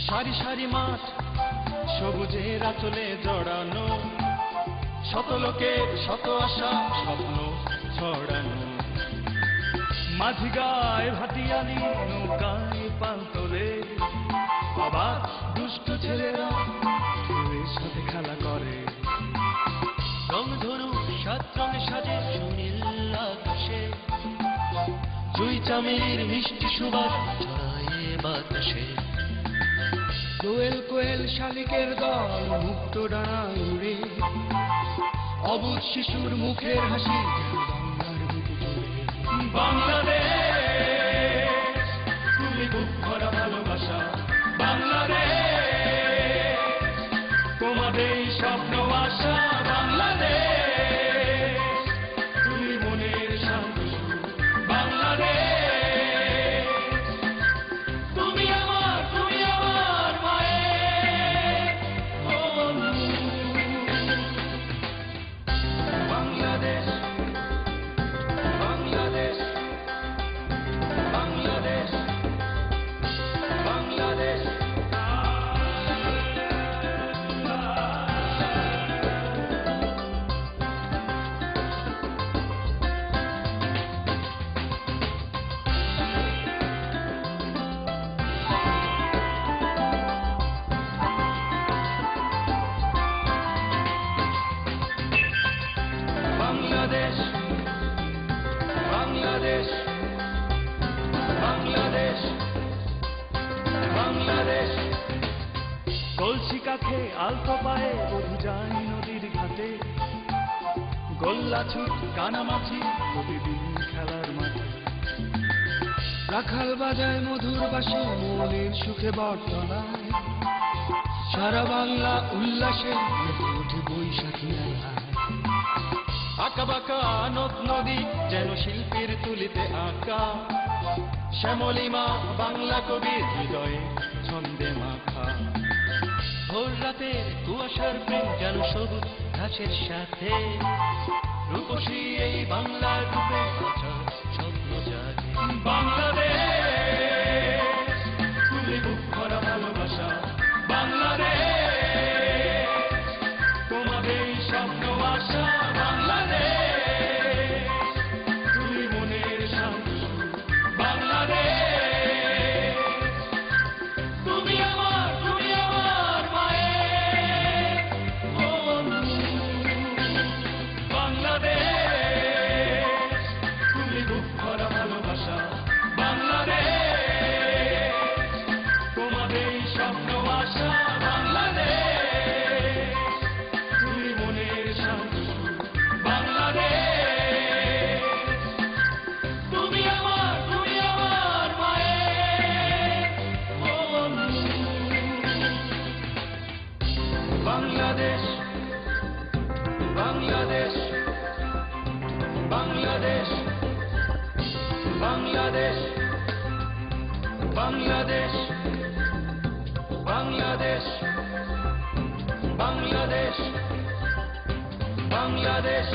সারি সারি মাঠ সবুজের আঁচলে জড়ানো, শত লোকের শত আশা স্বপ্ন ছড়ানো, মাঝি গায়ে ভাটিয়ালি নৌকায় পাল তোলে, অবাক দুষ্টু ছেলেরা ঢেউয়ের সাথে খেলা করে। রং ধরু সাত রঙে সাজে সুনীল আকাশে, জুই চামেলির মিষ্টি সুবাস ছড়ায় বাতাসে। কোয়েল কোয়েল শালিকের দল মুক্ত ডানায় উড়ে, অবুঝ শিশুর মুখের হাসি বাংলার বুকে জুড়ে। বাংলাদেশ তুমি বুক ভরা ভালোবাসা, বাংলাদেশ তোমাদের স্বপ্ন আশা, বাংলাদেশ তুমি মনের শান্ত সুর, বাংলাদেশ তুমি আমার মায়ের বাংলাদেশ বাংলাদেশ বাংলাদেশ বাংলাদেশ। বাংলাদেশ বাংলাদেশ বাংলাদেশ বাংলাদেশ। কলসি কাখে আলতো পায়ে বধূ যায় নদীর ঘাটে, গোল্লা ছুট কানামাছি প্রতিদিন খেলার মাঠে। রাখাল বাজায় মধুর বাসে মনের সুখে বটতলায়, সারা বাংলা উল্লাসে মেতে ওঠে বৈশাখী মেলায়। আঁকা বাঁকা নদ নদী যেন শিল্পীর তুলিতে আঁকা, শ্যামলিমা বাংলা কবির হৃদয়ে ছন্দে মাখা। ভোর রাতের কুয়াশার প্রেম যেন সবুজ ঘাসের সাথে, রূপসী এই বাংলার রূপে স্বপ্ন জাগে। বাংলাদেশ তুমি বুক ভরা ভালোবাসা, বাংলাদেশ তোমাদের স্বপ্ন আশা, বাংলাদেশ তুমি মনের শান্ত সুর, বাংলাদেশ তুমি আমার মায়ের বাংলাদেশ তুমি বুক ভরা ভালোবাসা, বাংলাদেশ তোমাদের স্বপ্ন আশা, বাংলাদেশ তুমি মনের শান্ত সুর, বাংলাদেশ তুমি আমার মায়ের বাংলাদেশ বাংলাদেশ বাংলাদেশ বাংলাদেশ বাংলাদেশ বাংলাদেশ বাংলাদেশ বাংলাদেশ।